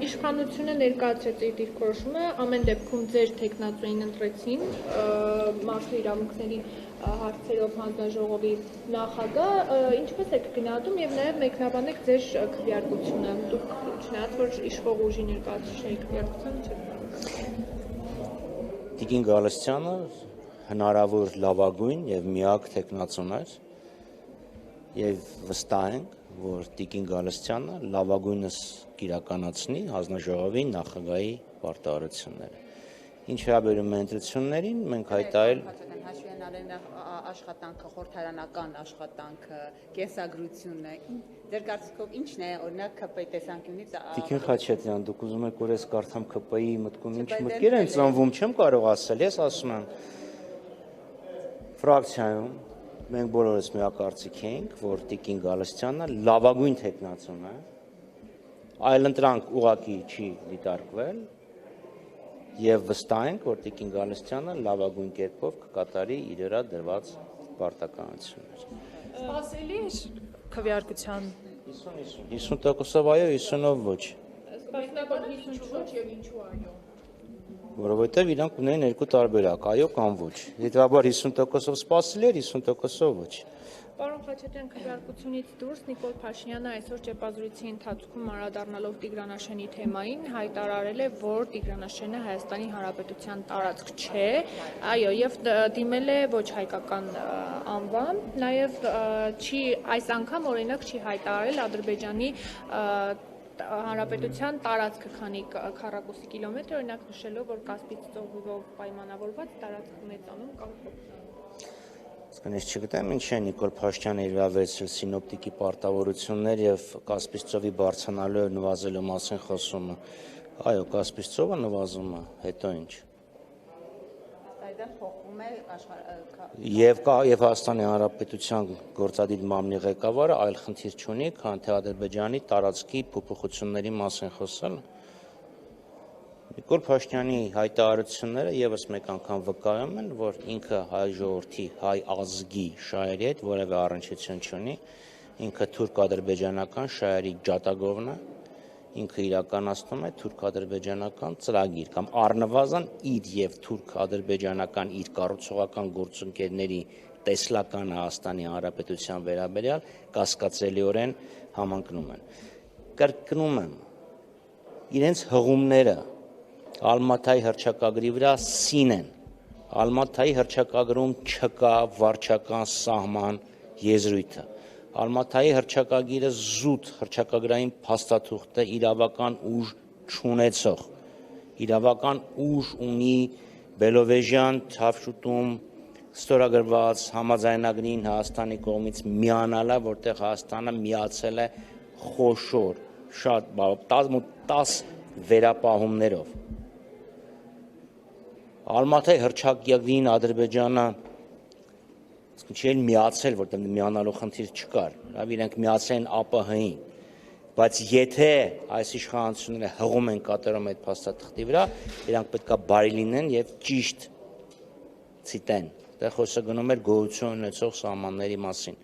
Իշխանությունը ներկայացրեց իր դիրքորոշումը, ամեն դեպքում ձեր թեկնածուին ընտրեցին մարդու իրավունքների հարցերով հանձնաժողովի նախագահ, ինչպես եք գնահատում եւ նաեւ մեկնաբանեք ձեր քվեարկությունը, դուք չնայած որ իշխող ուժի ներկայացուցիչների քվեարկությունը չեք։ Տիկին Գալստյանը հնարավոր լավագույն եւ միակ թեկնածուն էր եւ վստահ ենք, որ Տիկին Գալստյանը լավագույնս կիրականացնի հանձնաժողովի նախագահի պարտավորությունները։ Ինչ վերաբերում է ընտրություններին, մենք հայտարարել աշխատանքը, խորհրդարանական աշխատանքը, կենսագրությունը, ձեր կարծիքով ինչն է, օրինակ ԿՊ-ի տեսանկյունից։ Տիկին Խաչատրյան, դուք ուզում եք որ ես կարդամ ԿՊ-ի մտքում ինչ մտքեր են ծնվում, չեմ կարող ասել, ես ասում եմ ֆրակցիայում մենք բոլորս միակարծիք էինք, որ Տիկին Գալստյանը լավագույն թեկնածուն է, այլընտրանք ուղղակի չի դիտարկվել եւ վստահ ենք, որ Տիկին Գալստյանը լավագույն կերպով կկատարի իր վրա դրված պարտականությունները։ Սպասելի է քվեարկության 50%-ով այո, 50%-ով ոչ։ Սպասնական 50 ոչ եւ ինչու այո։ Որովհետեւ իրանք ունեն երկու տարբերակ, այո կամ ոչ։ Հետաբար 50%-ով սպասելի էր, 50%-ով ոչ։ Պարոն Խաչատրյան, քվեարկությունից դուրս Նիկոլ Փաշինյանը այսօր ճեպազրույցի ընթացքում անդրադառնալով Տիգրան թեմային հայտարարել է, որ Տիգրան Հայաստանի Հանրապետության տարածք չէ, այո, եւ դիմել է ոչ հայկական անվան, նաեւ չի այս անգամ օրինակ չի հայտարարել Ադրբեջանի Հանրապետության տարածքը քանի քառակուսի կիլոմետր, օրինակ նշելով, որ Կասպից ծովով պայմանավորված տարածքը մեծանում կամ Ես չգիտեմ ինչ է Նիկոլ Փաշինյանը իրավացրել սինոպտիկի պարտավորություններ եւ Կասպից ծովի բարձրանալու եւ նվազելու մասին խոսումը։ Այո, Կասպից ծովը նվազում է, հետո ինչ։ Եվ Հայաստանի Հանրապետության գործադիր մամլի ղեկավարը այլ խնդիր չունի, քան թե Ադրբեջանի տարածքի փոփոխությունների մասին խոսել։ Նիկոլ Փաշինյանի հայտարարությունները եւս մեկ անգամ վկայում են, որ ինքը հայ ժողովրդի, հայ ազգի շահերի հետ որևէ առնչություն չունի, ինքը թուրք-ադրբեջանական շահերի ջատագովն է, ինքը իրականացնում է թուրք-ադրբեջանական ծրագիր կամ առնվազն իր եւ թուրք-ադրբեջանական իր կառուցողական գործընկերների տեսլական Հայաստանի Հանրապետության վերաբերյալ կասկածելիորեն համընկնում են։ Կրկնում եմ, իրենց հղումները Ալմաթայի հռչակագրի վրա սին են, Ալմաթայի հռչակագրում չկա վարչական սահման եզրույթը, Ալմաթայի հռչակագիրը զուտ հռչակագրային փաստաթուղթ է իրավական ուժ չունեցող, իրավական ուժ ունի Բելովեժյան թավշուտում ստորագրված համաձայնագրին Հայաստանի կողմից միանալը, որտեղ Հայաստանը միացել է խոշոր, շատ 10 վերապահումներով։ Ալմաթայի հռչակագրին Ադրբեջանը չի միացել, որտեղ միանալու խնդիր չկար, իրենք միացել են ԱՊՀ-ին, բայց եթե այս իշխանությունները հղում են կատարում այդ փաստաթղթի վրա, իրանք պետք է բարի լինեն եւ ճիշտ ցիտեն, այդտեղ խոսքը գնում էր գոյություն ունեցող սահմանների մասին։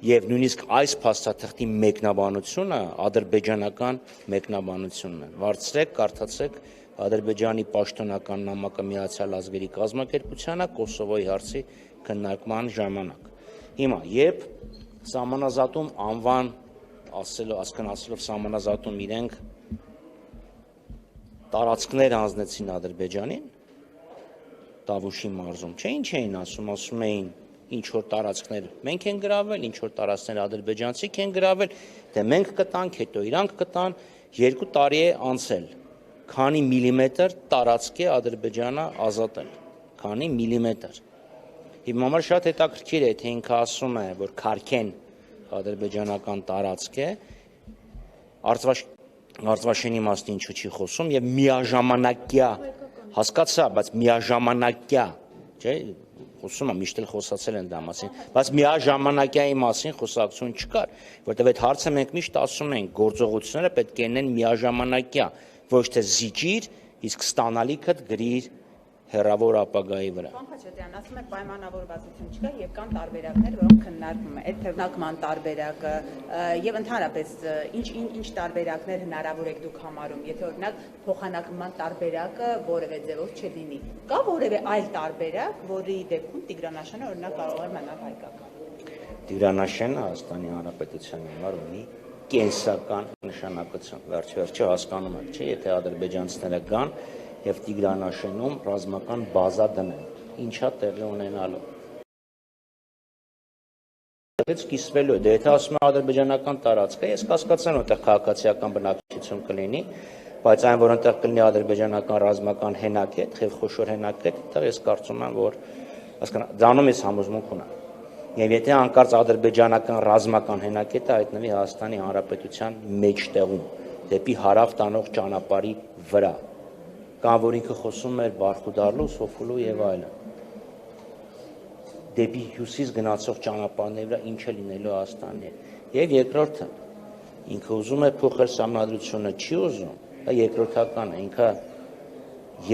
Եվ նույնիսկ այս փաստաթղթի մեկնաբանությունը ադրբեջանական մեկնաբանությունն է։ Վարձրեք, կարդացեք Ադրբեջանի պաշտոնական նամակը Միացյալ Ազգերի կազմակերպությանը Կոսովոյի հարցի քննարկման ժամանակ։ Հիմա, երբ սահմանազատում անվան ասելով սահմանազատում իրենք տարածքներ հանձնեցին Ադրբեջանին, Տավուշի մարզում, չէ ինչ էին ասում էին ինչ որ տարածքներ մենք են գրավել, ինչ որ տարածքներ ադրբեջանցիք են գրավել, դե մենք կտանք, հետո իրանք կտան, 2 տարի է անցել, քանի միլիմետր տարածք է Ադրբեջանը ազատել, քանի միլիմետր։ Իմ համար շատ հետաքրքիր է, թե ինքը ասում է, որ Քարքեն ադրբեջանական տարածք է, Արծվաշենի մասին ինչու չի խոսում եւ միաժամանակյա, հասկացա, բայց միաժամանակյա, չէ՞, խոսում եմ, միշտ էլ խոսացել են դա մասին, բայց միաժամանակյայի մասին խոսակցություն չկար, որտեղ այդ հարցը մենք միշտ ասում ենք, գործողությունները պետք է լինեն միաժամանակյա, ոչ թե զիջիր, իսկ ստանալիքդ գրիր հեռավոր ապագայի վրա։ Պարոն Խաչատրյան, ասում եք պայմանավորվածություն չկա եւ կան տարբերակներ, որոնք քննարկվում են։ Այդ թվնակման տարբերակը եւ ընդհանրապես ինչ տարբերակներ հնարավոր եք դուք համարում, եթե օրինակ փոխանակման տարբերակը որևէ ձևով չլինի։ Կա որևէ այլ տարբերակ, որի դեպքում Տիգրան Աշենը օրինակ կարող է մնալ հայկական։ Տիգրան Աշենը Հայաստանի Հանրապետության համար ունի կենսական նշանակություն։ Վերջ-վերջը հասկանում եք, չէ՞, եթե ադրբեջանցիները գան եւ Տիգրան Աշենում ռազմական բազա դնեն, ինչա տեղի ունենալու։ Դից կիսվելու է, դե եթե ասում են ադրբեջանական տարածք է, ես կասկածեմ, որտեղ քաղաքացիական բնակչություն կլինի, բայց այն, որ այնտեղ կլինի ադրբեջանական ռազմական հենակետ, եւ խոշոր հենակետ, այդտեղ ես կարծում եմ, որ դառնում ես համոզմունք ունեմ։ Եվ եթե անկարծ ադրբեջանական ռազմական հենակետը հայտնվի Հայաստանի Հանրապետության մեջտեղում, դեպի հարավ տանող ճանապարհի վրա, կամ որ ինքը խոսում էր Բարխուդարլու, Սոֆուլու եւ այլն, դեպի հյուսիս գնացող ճանապարհների վրա ինչ է լինելու Հայաստանի։ Եվ երկրորդը, ինքը ուզում է փոխել սահմանադրությունը, չի ուզում, դա երկրորդական է, ինքը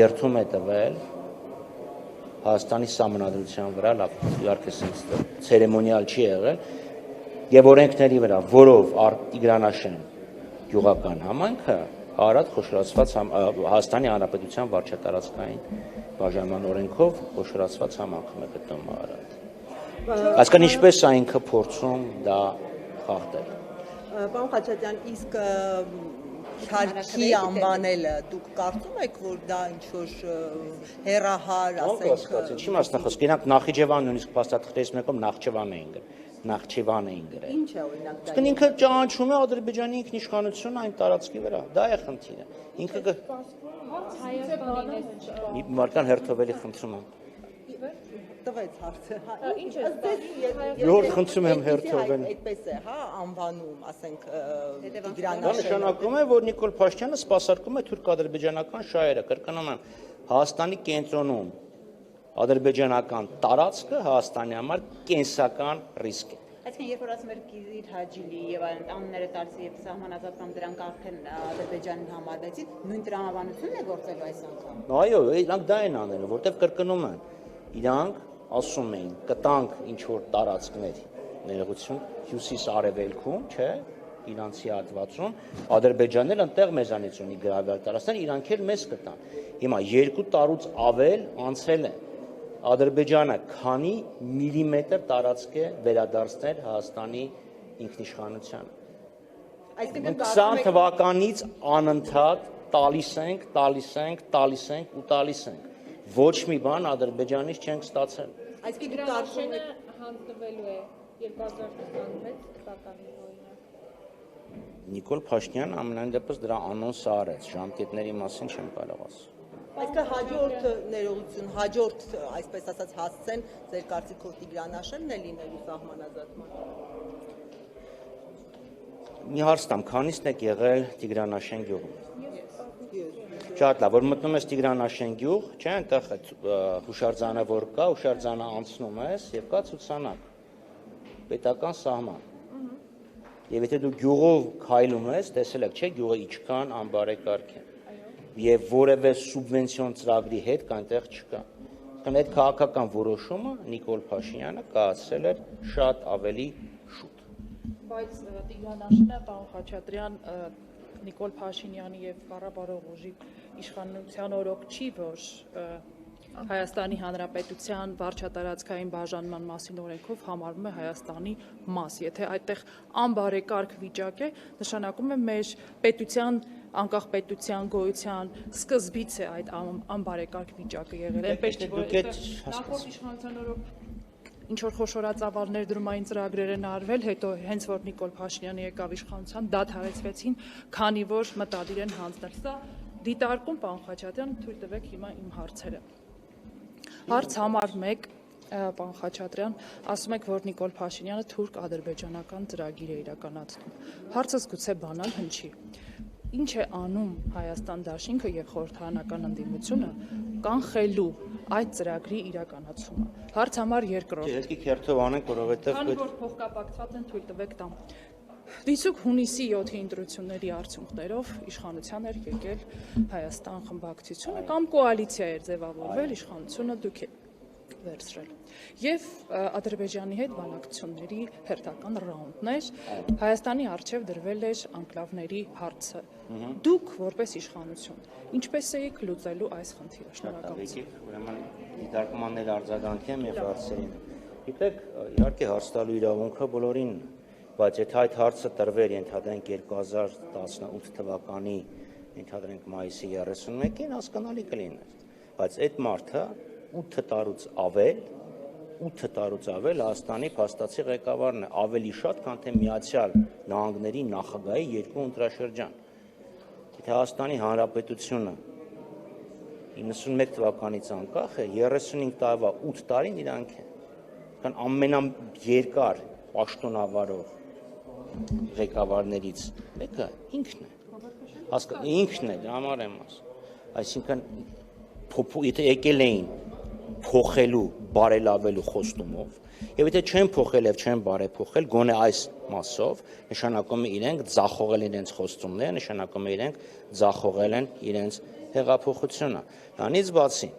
երթում է տվել Հայաստանի սահմանադրության վրա, լավ, իհարկե ցերեմոնիալ չի եղել, եւ օրենքների վրա, որով Տիգրան Աշեն գյուղական համայնքը Արադ խոշորացված Հայաստանի Հանրապետության վարչատարածքային բաժանման օրենքով խոշորացված համակարգում է գտնվում Արադ։ Այսինքն ինչպես է ինքը փորձում դա խախտել։ Պարոն Խաչատրյան, իսկ Շարքի անվանելը դուք կարծում եք, որ դա ինչ-որ հեռահար, ասենք, Չի մասնախոսք, իրանք Նախիջևան նույնիսկ փաստաթղթերից մեկում Նախճեվան էին գրել։ ինչ է օրինակ դա։ Իսկ ինքը ճանաչում է Ադրբեջանի ինքնիշխանությունը այն տարածքի վրա, դա է խնդիրը։ Ինքը Մարկան հերթովելի խնդրում եմ։ Տվեց հարցը։ Ինչ է Յորդ խնդրում եմ հերթովեն։ Այդպես է, հա, անվանում, ասենք, Տիգրան Դա Աշենը։ նշանակում է, որ Նիկոլ Փաշինյանը սպասարկում է թուրք-ադրբեջանական շահերը, կրկնում եմ, Հայաստանի կենտրոնում ադրբեջանական տարածքը Հայաստանի համար կենսական ռիսկ է։ Այսինքն երբ որ ասում եք Կիզիր Հաջիլի եւ այլն անունները տալիս եւ սահմանազատման դրանք արդեն Ադրբեջանին համարվեցին, նույն տրամաբանությունն է գործելու այս անգամ։ Այո, իրանք դա են անելու, որտեվ կրկնում են, իրանք ասում էին, կտանք ինչ որ տարածքներ, ներողություն, հյուսիս-արևելքում, չէ, իրանցի հատվածում, Ադրբեջանն այնտեղ մեզանից ունի գրավյալ տարածքներ, իրանք էլ մեզ կտան։ Հիմա 2 տարուց ավել անցել է Ադրբեջանը քանի միլիմետր տարածք է վերադարձնել Հայաստանի ինքնիշխանությանը։ Այսինքն 20 թվականից անընդհատ տալիս ենք ու տալիս ենք։ Ոչ մի բան Ադրբեջանից չենք ստացել։ Այսինքն Տիգրան կարծում Աշենը եք հանձնվելու է 2026 թվականի օրինակ։ Նիկոլ Փաշինյանը ամենայն դեպս դրա անոնսը արեց, ժամկետների մասին չեմ կարող ասել։ Այսինքն հաջորդ ներողություն, հաջորդ, այսպես ասած, հասցեն ձեր կարծիքով Տիգրան Աշենն է լինելու սահմանազատման։ Մի հարց տամ, քանիսն եք եղել Տիգրան Աշեն գյուղում։ Շատ լավ, որ մտնում ես Տիգրան Աշեն գյուղ, չէ, այնտեղ հուշարձանը որ կա, հուշարձանը անցնում ես եւ կա ցուցանակ։ Պետական սահման։ Եվ եթե դու գյուղով քայլում ես, տեսել եք, չէ, գյուղը ինչքան անբարեկարգ է։ Եվ որևէ սուբվենցիոն ծրագրի հետ այնտեղ չկա։ Այդ քաղաքական որոշումը Նիկոլ Փաշինյանը կայացրել էր շատ ավելի շուտ։ Բայց Տիգրան Աշենը, պարոն Խաչատրյան, Նիկոլ Փաշինյանի եւ կառավարող ուժի իշխանության օրոք չի, որ Հայաստանի Հանրապետության վարչատարածքային բաժանման մասին օրենքով համարվում է Հայաստանի մաս։ Եթե այդտեղ անբարեկարգ վիճակ է, նշանակում է մեր պետության, անկախ պետության գոյության սկզբից է այդ անբարեկարգ վիճակը եղել։ Այնպես չէ, որ նախորդ իշխանության օրոք ինչ որ խոշորածավալներ դրումային ծրագրեր են արվել, հետո հենց որ Նիկոլ Փաշինյանը եկավ իշխանության, դադարեցվեցին, քանի որ մտադիր են հանձնել։ Սա դիտարկում, պարոն Խաչատրյան, թույլ տվեք հիմա իմ հարցերը։ Հարց համար 1, պարոն Խաչատրյան, ասում եք, որ Նիկոլ Փաշինյանը թուրք-ադրբեջանական ծրագիր է իրականացնում։ Հարցս գուցե բանալ հնչի։ Ինչ է անում Հայաստան դաշինքը եւ խորհրդարանական ընդդիմությունը կանխելու այդ ծրագրի իրականացումը։ Հարց համար 2. Եկեք հերթով անենք, որովհետեւ Քանի որ փոխկապակցված են, թույլ տվեք տամ։ Դիցուկ հունիսի 7-ի ընտրությունների արդյունքներով իշխանության էր եկել Հայաստան խմբակցությունը կամ կոալիցիա էր ձևավորվել, իշխանությունը դուք եք վերցրել։ Եվ Ադրբեջանի հետ բանակցությունների հերթական ռաունդներ Հայաստանի առջև դրվել էր անկլավների հարցը։ Դուք որպես իշխանություն ինչպես եք լուծելու այս խնդիրը։ Շնորհակալություն։ Ուրեմն դիտարկմաններ արձագանքեմ եւ հարցերին։ Գիտեք, իհարկե հարց տալու իրավունքը բոլորին, բայց եթե այդ հարցը տրվեր ենթադրենք 2018 թվականի ենթադրենք մայիսի 31-ին, հասկանալի կլիներ, բայց այդ մարդը 8 տարուց ավել Հայաստանի փաստացի ղեկավարն է, ավելի շատ, քան թե Միացյալ Նահանգների նախագահի երկու ընտրաշրջան։ Եթե Հայաստանի Հանրապետությունը 91 թվականից անկախ է, 35 տարվա 8 տարին իրանք են, կան ամենաերկար պաշտոնավարող ղեկավարներից մեկը ինքն է, ինքն է, համար եմ ասում, այսինքն եթե եկել էին փոխելու, բարելավելու խոստումով, եւ եթե չեն փոխել եւ չեն բարեփոխել, գոնե այս մասով, նշանակում է իրենք ձախողել իրենց խոստումները, նշանակում է իրենք ձախողել են իրենց հեղափոխությունը։ Դրանից բացի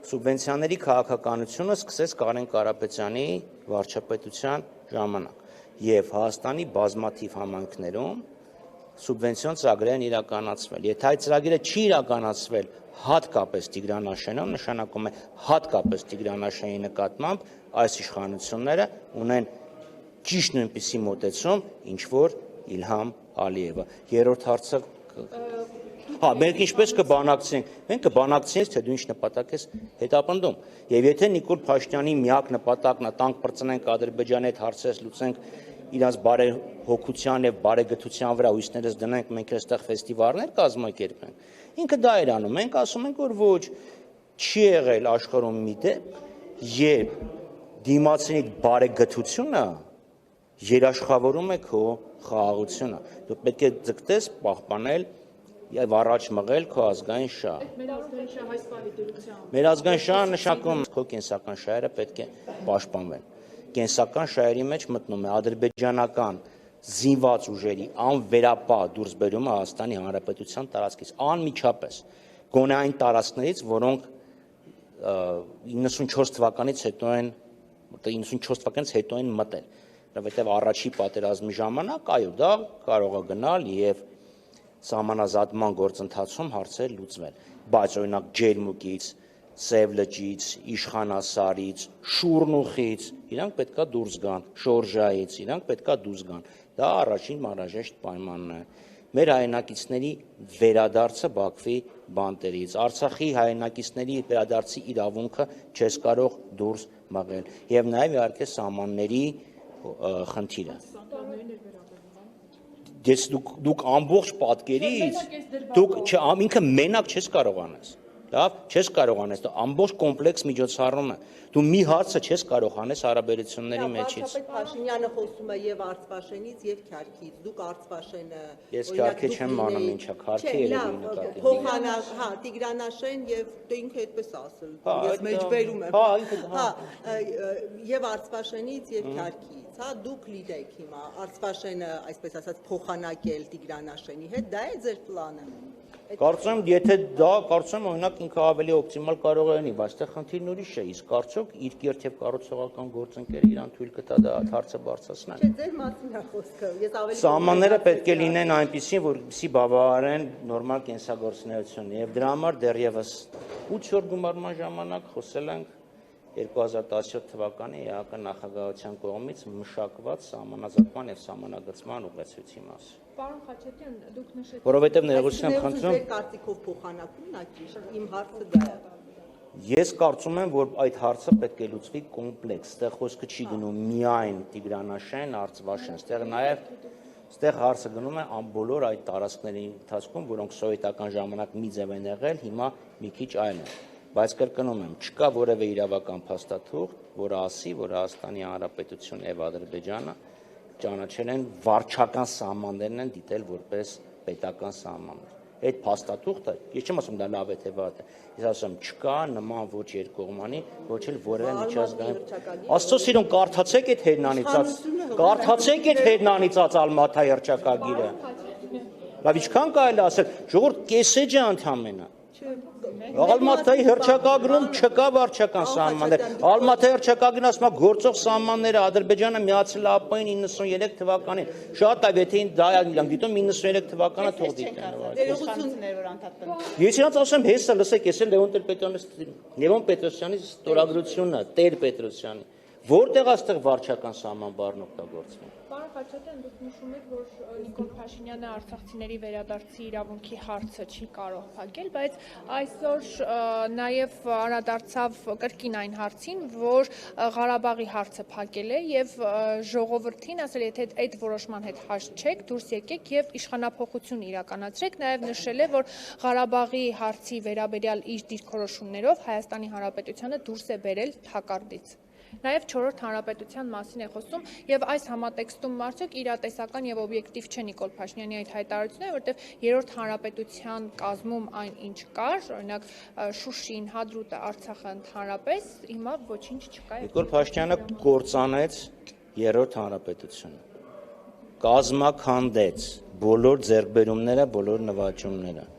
սուբվենցիաների քաղաքականությունը սկսեց Կարեն Կարապետյանի վարչապետության ժամանակ եւ Հայաստանի բազմաթիվ համայնքներում սուբվենցիոն ծրագրեր են իրականացվել։ Եթե այդ ծրագիրը չի իրականացվել հատկապես Տիգրանաշենով, նշանակում է հատկապես Տիգրանաշենի նկատմամբ այս իշխանությունները ունեն ճիշտ նույնպիսի մոտեցում, ինչ որ Իլհամ Ալիևը։ Երրորդ հարցը մենք ինչպես կբանակցենք, մենք կբանակցենք, թե դու ինչ նպատակ ես հետապնդում։ Եվ եթե Նիկոլ Փաշինյանի միակ նպատակն է տանկ բրծնենք Ադրբեջանի հետ հարցերս լուծենք, իրաց բարեհոգության եւ բարեգթության վրա հույսներս դնենք, մենք այստեղ ֆեստիվալներ կազմակերպենք։ Ինքը դա էր անում։ Մենք ասում ենք, որ ոչ, չի եղել աշխարհում մի դեպք, երբ դիմացինի բարեգթությունը երաշխավորում է քո խաղաղությունը։ Դու պետք է ձգտես պահպանել եւ առաջ մղել քո ազգային շահը։ Մեր ազգային շահը նշանակում քո կենսական շահերը պետք է պաշտպանվեն։ Կենսական շահերի մեջ մտնում է ադրբեջանական զինված ուժերի անվերապահ դուրսբերումը Հայաստանի Հանրապետության տարածքից, անմիջապես, գոնե այն տարածքներից, որոնք 94 թվականից հետո են մտել, որովհետև առաջի պատերազմի ժամանակ, այո, դա կարող է գնալ եւ սահմանազատման գործընթացում հարցեր լուծվել, բայց օրինակ Ջերմուկից, Սև լճից, Իշխանասարից, Շուրնուխից, իրանք պետքա դուրս գան, Շորժայից, իրանք պետքա դուրս գան։ Դա առաջին մանրաժեշտ պայմանն է։ Մեր հայրենակիցների վերադարձը Բաքվի բանտերից, Արցախի հայրենակիցների վերադարձի իրավունքը չես կարող դուրս մղել, եւ նաեւ իհարկե սահմանների խնդիրը։ Դուք ամբողջ պատկերից դուք ինքը մենակ չես կարող անես։ Լավ, չես կարող անես, դա ամբողջ կոմպլեքս միջոցառում է։ Դու մի հարցը չես կարող անես հարաբերությունների մեջից։ Վարչապետ Փաշինյանը խոսում է եւ Արցվաշենից եւ Քյարքից։ Դուք Արցվաշենը Ես Քյարքի չեմ մանում, ինչա, Քյարքի երևի նկատի։ Փոխանակ, հա, Տիգրանաշեն եւ դե ինքը այդպես ասել։ Ես մեջբերում եմ։ Հա, ինքը հա, եւ Արցվաշենից եւ Քյարքից, հա, դուք լիդեք հիմա Արցվաշենը, այսպես ասած, փոխանակել Տիգրանաշենի հետ, դա է ձեր պլանը։ Կարծում եմ, եթե դա, կարծում եմ, օրինակ ինքը ավելի օպտիմալ կարող է լինի, բայց դա խնդիրն ուրիշ է, իսկ կարծոք իր կերտ եւ կառուցողական գործընկերը իրան թույլ կտա դա հարցը բարձրացնել։ Չէ, ձեր մասին է խոսքը։ Ես ավելի Սահմանները պետք է լինեն այնպիսին, որպեսզի բավարարեն նորմալ կենսագործունեությունը, եւ դրա համար դեռևս 8-րդ գումարման ժամանակ խոսել ենք 2017 թվականի ԵԱԿ նախագահության կողմից մշակված սահմանազատման եւ սահմանագծման ուղեցույցի մասին։ Պարոն Խաչատյան, դուք նշեցիք, Որովհետեւ ներողություն եմ խնդրում։ Ձեր կարծիքով փոխանակումն է ճիշտ, իմ հարցը դա է։ Ես կարծում եմ, որ այդ հարցը պետք է լուծվի կոմպլեքս, այդտեղ խոսքը չի գնում միայն Տիգրանաշեն, Արցվաշեն, այդտեղ հարցը գնում է բոլոր այդ տարածքների ընթացքում, որոնք սովետական ժամանակ մի ձև են եղել, հիմա մի քիչ այլ են։ Բայց կրկնում եմ, չկա որևէ իրավական փաստաթուղթ, որը ասի, որ Հայաստանի Հանրապետությունն եւ Ադրբեջանը ճանաչել են վարչական սահմաններն են դիտել որպես պետական սահմաններ։ այդ փաստաթուղթը, ես չեմ ասում դա լավ է թե վատ է, ես ասում չկա նման ոչ երկկողմանի, ոչ էլ որևէ միջազգային։ Աստծո սիրուն, կարդացեք այդ հերնանիծած Ալմաթայի հռչակագիրը։ Լավ, ինչքան կարելի ասել, ժողովուրդ կեսեջ է ընդամենը։ Ալմաթայի հռչակագրում չկա վարչական սահմաններ։ Ալմաթայի հռչակագրն ասում է գործող սահմանները Ադրբեջանը միացել է ԱՊ-ին 93 թվականին։ Շատ այ եթե դա դիտում 93 թվականը թող դիտեն։ Ներողություններ, որ անդադար։ Ես իրանց ասեմ, հեսա լսեք, ես էլ Լևոն Պետրոսյանի ստորագրությունը, Տեր Պետրոսյանի, որտեղ այստեղ վարչական սահման բառն օգտագործվում։ Պարոն Խաչատրյան, դուք նշում եք, որ Նիկոլ Փաշինյանը արցախցիների վերադարձի իրավունքի հարցը չի կարող փակել, բայց այսօր նաև անդրադարձավ կրկին այն հարցին, որ Ղարաբաղի հարցը փակել է եւ ժողովրդին ասել, եթե այդ որոշման հետ հաշտ չեք, դուրս եկեք եւ իշխանափոխություն իրականացրեք, նաև նշել է, որ Ղարաբաղի հարցի վերաբերյալ իր դիրքորոշումներով Հայաստանի Հանրապետությանը դուրս է բերել թակարդից։ Նաև 4-րդ հանրապետության մասին է խոսում եւ այս համատեքստում արդյոք իրատեսական եւ օբյեկտիվ չէ Նիկոլ Փաշինյանի այդ հայտարարությունը, որտեղ 3-րդ հանրապետության կազմում այն ինչ կար, օրինակ Շուշին, Հադրութը, Արցախը ընդհանրապես, հիմա ոչինչ չկա։ Նիկոլ Փաշինյանը կործանեց 3-րդ հանրապետությունը։ Կազմաքանդեց բոլոր ձեռքբերումները, բոլոր նվաճումները։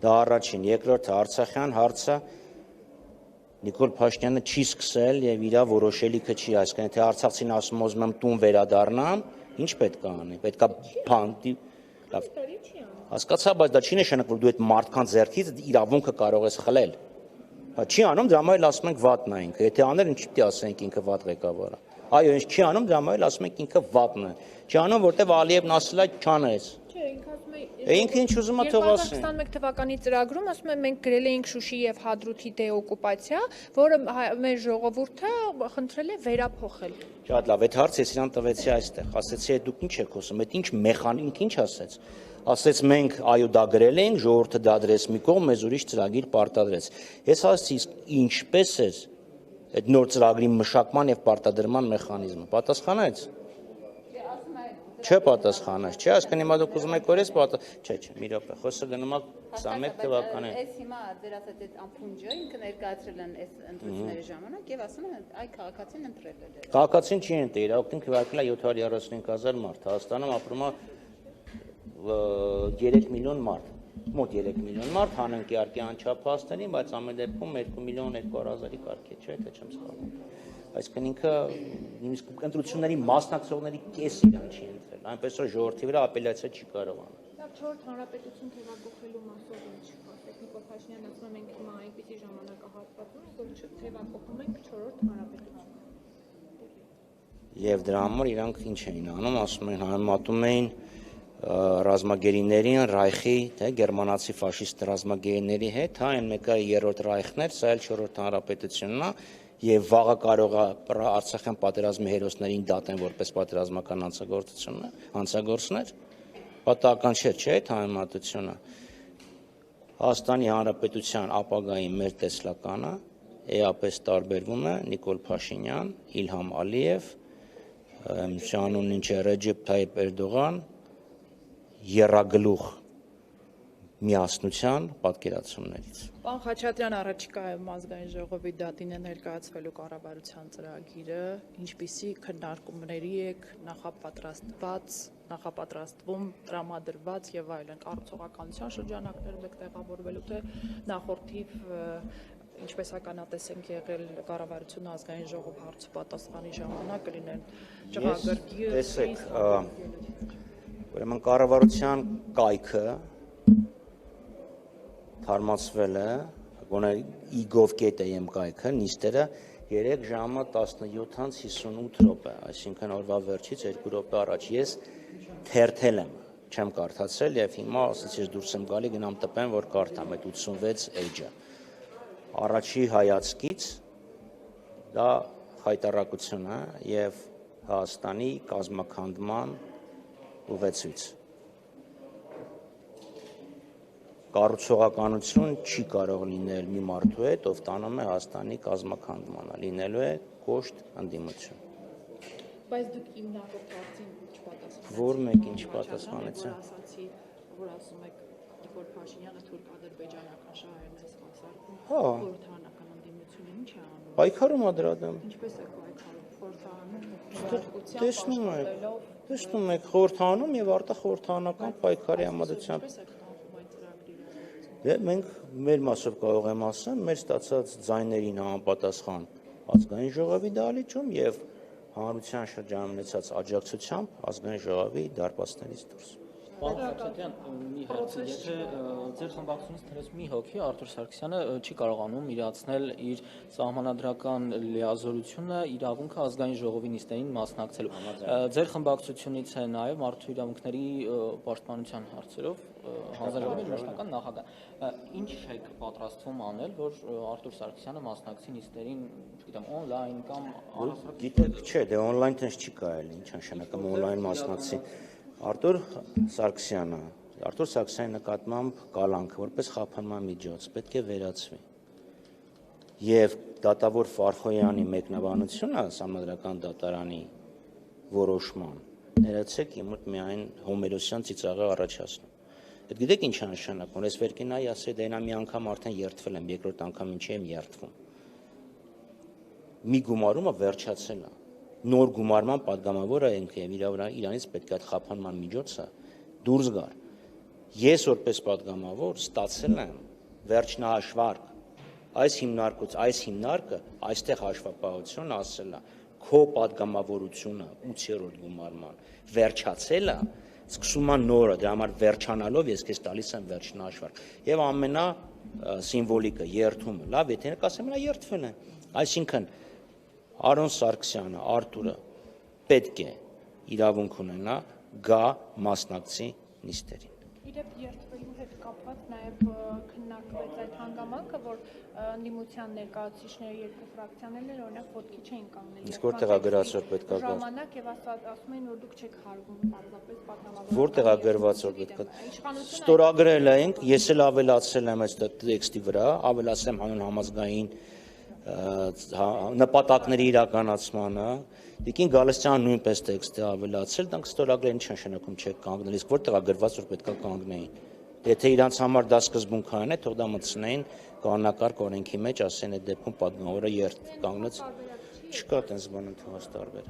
Դա առաջին, երկրորդը Արցախյան հարցը Նիկոլ Փաշինյանը չի սկսել եւ իր որոշելիքը չի, այսինքն թե արցախցին ասում եմ տուն վերադառնամ, ինչ պետք է անի, պետք է փանտի, լավ, հասկացա, բայց դա չի նշանակում, որ դու այդ մարդկանց ձեռքից իրավունքը կարող ես խլել։ Չի անում, դրա համար էլ ասում ենք վատն է ինքը, եթե աներ ինչ պիտի ասենք ինքը վատ ղեկավար է։ Այո, ինչ չի անում, դրա համար էլ ասում ենք ինքը վատն է։ Չի անում, որտեվ Ալիևն ասել է չանես։ Ինքը ինչ ուզում է թող ասի։ 2021 թվականի ծրագրում ասում եմ մենք գրել էինք Շուշի եւ Հադրութի դեօկուպացիա, որը մեր ժողովուրդը խնդրել է վերափոխել։ Շատ լավ, այդ հարցը ես իրան տվեցի այստեղ, ասեցի դուք ինչ եք խոսում, այդ ինչ մեխանիկ ինչ ասեց։ Ասեց մենք այո դա գրել ենք, ժողովուրդը դա դրեց մի կողմ, մեզ ուրիշ ծրագիր պարտադրեց։ Ես ասեցի ինչպես է այդ նոր ծրագրի մշակման եւ պարտադրման մեխանիզմը։ Պատասխանեց։ Չէ պատասխանած, չէ, այսինքն հիմա դուք ուզում եք օրես չէ, մի րոպե, խոսքը գնում է 21 թվականին։ Այս հիմա ձեր ասած այդ ամփունջը ինքը ներկայացրել են այս ընտրությունների ժամանակ եւ ասում են այ քաղաքացին ընտրել է։ Քաղաքացին չի ընտրել, իրավունքին քվեարկել է 735,000 մարդ, Հայաստանում ապրում է 3 միլիոն մարդ, մոտ 3 միլիոն մարդ, հանենք իհարկե անչափահասներին, բայց ամեն դեպքում 2,200,000-ի կարգի, չէ, թե չեմ սխալվում։ Այսինքն ինքը նույնիսկ ընտրությունների մասնակցողների կեսը իրան չի ընտրել, այնպես որ ժողովրդի վրա ապելյացիա չի կարող անել։ Լավ, 4-րդ հանրապետություն թևակողելու մասով ինչ խոսեք։ Նիկոլ Փաշինյանն ասում է մենք հիմա այնպիսի ժամանակահատվածում ենք, որ թևակողում ենք 4-րդ հանրապետություն։ Եվ դրա համար իրանք ինչ էին անում, ասում են համեմատում էին ռազմագերիներին, Ռայխի, թե գերմանացի ֆաշիստ ռազմագերիների հետ, հա, այն մեկը 3-րդ Ռայխն էր, սա էլ 4-րդ հանրապետությունն է, եւ վաղը կարող է Արցախյան պատերազմի հերոսներին դատեն որպես պատերազմական հանցագործներ, պատահական չէ այդ համեմատությունը։ Հայաստանի Հանրապետության ապագայի մեր տեսլականը էապես տարբերվում է Նիկոլ Փաշինյան, Իլհամ Ալիև, անունն ինչ է Ռեջեփ Թայիփ Էրդողան, եռագլուխ միասնության պատկերացումներից։ Պարոն Խաչատրյան, առաջիկայում ազգային ժողովի դատին է ներկայացվելու կառավարության ծրագիրը, ինչպիսի քննարկումների եք նախապատրաստվում, տրամադրված եւ այլն, կառուցողականության շրջանակներում եք տեղավորվելու, թե նախորդիվ ինչպես ականատես ենք եղել կառավարությունը ազգային ժողով հարցը պատասխանի ժամանակ կլինեն ճղագրգիռ։ Տեսեք, ուրեմն կառավարության կայքը թարմացվել է, գոնե իգով կետ է եմ կայքը, նիստերը 3 ժամը 17:58 րոպե, այսինքն օրվա վերջից 2 րոպե առաջ ես թերթել եմ, չեմ կարդացել եւ հիմա ասեցի ես դուրս եմ գալի գնամ տպեմ, որ կարդամ այդ 86 էջը։ Առաջի հայացքից դա խայտառակություն է եւ Հայաստանի կազմաքանդման ուղեցույց։ Կառուցողականություն չի կարող լինել մի մարդու հետ, ով տանում է Հայաստանի կազմաքանդմանը, լինելու է կոշտ ընդդիմություն։ Բայց դուք իմ նախորդ հարցին չպատասխանեցիք։ Որ մեկ ինչ պատասխանեցին։ Որ ասացի, որ ասում եք Նիկոլ Փաշինյանը թուրք-ադրբեջանական շահերն է սպասարկում։ Հա։ Խորհրդարանական ընդդիմությունը ինչ է անում։ Պայքարում է դրա դեմ։ Ինչպես է պայքարում խորհրդարանում Տեսնում եք խորհրդանում եւ արտախորհրդարանական պայքարի համադրությամբ։ Ինչպես է կանխում այդ ծրագրի իրագործումը։ Դե մենք մեր մասով կարող եմ ասել, մեր ստացած ձայներին համապատասխան ազգային ժողովի դահլիճում եւ հանրության շրջանում ունեցած աջակցությամբ ազգային ժողովի դարպասներից դուրս։ Պարոն Սարգսյան, մի հարց, եթե ձեր խմբակցությունից դրած մի հոգի Արտուր Սարգսյանը չի կարողանում իրացնել իր սահմանադրական լիազորությունը իրավունքը ազգային ժողովի նիստերին մասնակցելու։ Ձեր խմբակցությունից է նաև մարդու իրավունքների պաշտպանության հարցերով հանձնաժողովի նախնական նախագահ։ Ինչ եք պատրաստվում անել, որ Արտուր Սարգսյանը մասնակցի նիստերին, չգիտեմ, on-line կամ Գիտեք, չէ, դե on-line տես չի կարելի, ինչ նշանակում on-line մասնակցի։ Արտուր Սարգսյանի նկատմամբ կալանքը որպես խափանման միջոց պետք է վերացվի։ Եվ դատավոր Ֆարխոյանի մեկնաբանությունը Սահմանադրական դատարանի որոշման ներեցեք իմ մոտ միայն հոմերոսյան ծիծաղը առաջացնում։ Այդ գիտեք ինչ է նշանակում, որ ես վերկենայի ասել դե նա մի անգամ արդեն երդվել եմ, երկրորդ անգամ ինչի եմ երդվում։ Մի գումարումը վերջացել է։ Նոր գումարման падգամավորը ենք եւ իրանից պետք է այդ խափանման միջոցը դուրս գար։ Ես որպես падգամավոր ստացել եմ վերջնահաշվարկ այս հիմնարկը այստեղ հաշվապահությունը ասել է քո падգամավորությունը 8-րդ գումարման վերջացել է, սկսում է նորը, դրա համար վերջանալով ես քեզ տալիս եմ վերջնահաշվարկ։ Եվ ամենա սիմվոլիկը երթումը, լավ, եթե ասեմ նա երթվել է, այսինքն Արոն Սարգսյանը, Արտուրը պետք է իրավունք ունենա գա մասնակցի նիստերին։ Իրեւ երթվելու հետ կապված նաև քննարկվեց այդ հանգամանքը, որ ընդդիմության ներկայացուցիչները երկու ֆրակցիաներն են օրինակ ոտքի չէին կանգնել։ Իսկ որտեղ է գրված որ պետք է գա։ Ժամանակ եւ ասում են որ դուք չեք հարգում պարզապես պատգամավորը։ Որտեղ է գրված որ պետք է։ Ստորագրել ենք, ես էլ ավելացել եմ այս տեքստի վրա, ավելացել եմ հանուն համազգային նպատակների իրականացմանը, Տիկին Գալստյանը նույնպես տեքստ է ավելացել, դրանք ստորագրել ինչ նշանակում չեք կանգնել, իսկ որտեղ է գրված որ պետք է կանգնեին։ Եթե իրանց համար դա սկզբունքային է, թող դա մտցնեին կանոնակարգ օրենքի մեջ, ասեն այդ դեպքում падգամավորը երթ կանգնեց, չկա տես բան ընդհանուր տարբեր։